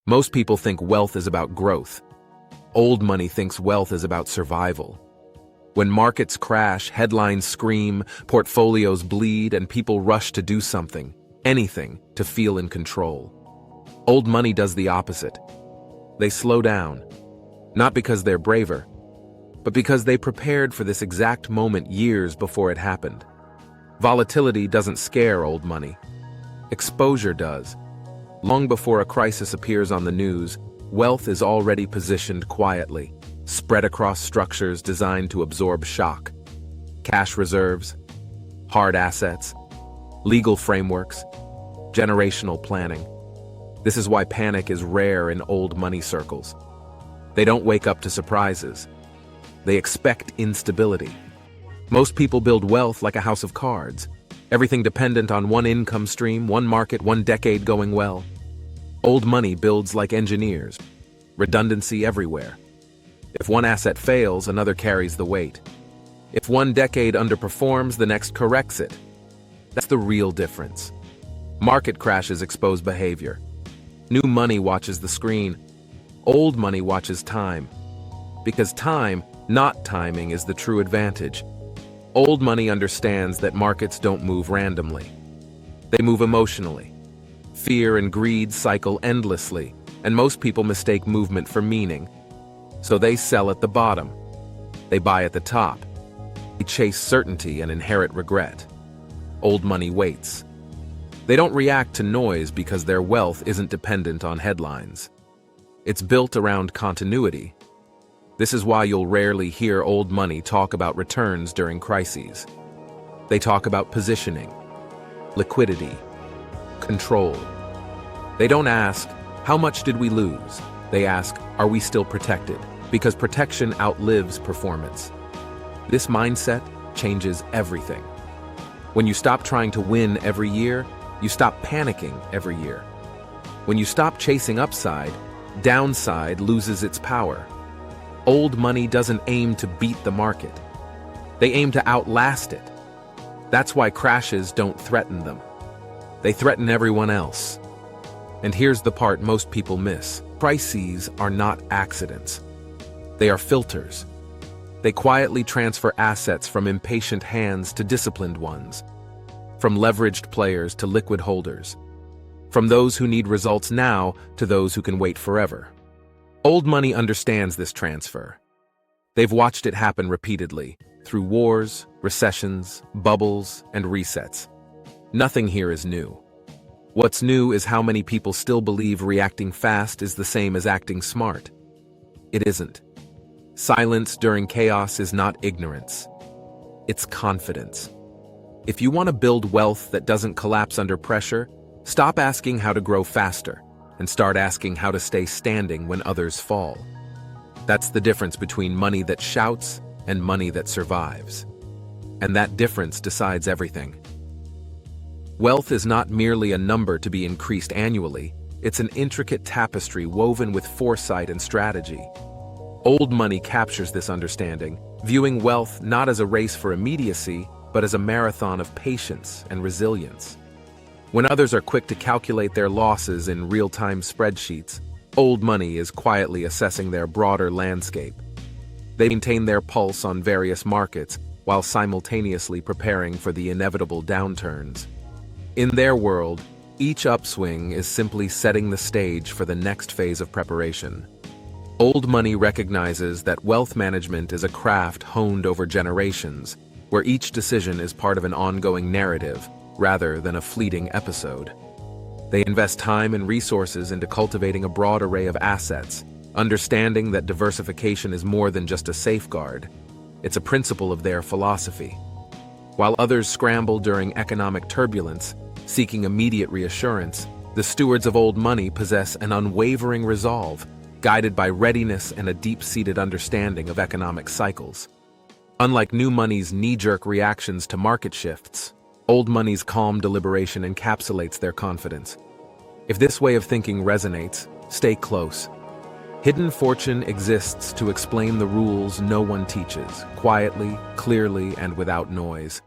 Most people think wealth is about growth. Old money thinks wealth is about survival. When markets crash, headlines scream, portfolios bleed, and people rush to do something, anything, to feel in control. Old money does the opposite. They slow down, not because they're braver, but because they prepared for this exact moment years before it happened. Volatility doesn't scare old money. Exposure does. Long before a crisis appears on the news, wealth is already positioned quietly, spread across structures designed to absorb shock. Cash reserves, hard assets, legal frameworks, generational planning. This is why panic is rare in old money circles. They don't wake up to surprises. They expect instability. Most people build wealth like a house of cards, everything dependent on one income stream, one market, one decade going well. Old money builds like engineers, redundancy everywhere. If one asset fails, another carries the weight. If one decade underperforms, the next corrects it. That's the real difference. Market crashes expose behavior. New money watches the screen. Old money watches time. Because time, not timing, is the true advantage. Old money understands that markets don't move randomly. They move emotionally. Fear and greed cycle endlessly, and most people mistake movement for meaning. So they sell at the bottom. They buy at the top. They chase certainty and inherit regret. Old money waits. They don't react to noise because their wealth isn't dependent on headlines. It's built around continuity. This is why you'll rarely hear old money talk about returns during crises. They talk about positioning, liquidity, control. They don't ask, how much did we lose? They ask, are we still protected? Because protection outlives performance. This mindset changes everything. When you stop trying to win every year, you stop panicking every year. When you stop chasing upside, downside loses its power. Old money doesn't aim to beat the market. They aim to outlast it. That's why crashes don't threaten them. They threaten everyone else. And here's the part most people miss. Crises are not accidents. They are filters. They quietly transfer assets from impatient hands to disciplined ones, from leveraged players to liquid holders, from those who need results now to those who can wait forever. Old money understands this transfer. They've watched it happen repeatedly, through wars, recessions, bubbles, and resets. Nothing here is new. What's new is how many people still believe reacting fast is the same as acting smart. It isn't. Silence during chaos is not ignorance. It's confidence. If you want to build wealth that doesn't collapse under pressure, stop asking how to grow faster and start asking how to stay standing when others fall. That's the difference between money that shouts and money that survives. And that difference decides everything. Wealth is not merely a number to be increased annually, it's an intricate tapestry woven with foresight and strategy. Old money captures this understanding, viewing wealth not as a race for immediacy, but as a marathon of patience and resilience. When others are quick to calculate their losses in real-time spreadsheets, old money is quietly assessing their broader landscape. They maintain their pulse on various markets while simultaneously preparing for the inevitable downturns. In their world, each upswing is simply setting the stage for the next phase of preparation. Old money recognizes that wealth management is a craft honed over generations, where each decision is part of an ongoing narrative rather than a fleeting episode. They invest time and resources into cultivating a broad array of assets, understanding that diversification is more than just a safeguard. It's a principle of their philosophy. While others scramble during economic turbulence, seeking immediate reassurance, the stewards of old money possess an unwavering resolve, guided by readiness and a deep-seated understanding of economic cycles. Unlike new money's knee-jerk reactions to market shifts, old money's calm deliberation encapsulates their confidence. If this way of thinking resonates, stay close. Hidden Fortune exists to explain the rules no one teaches, quietly, clearly, and without noise.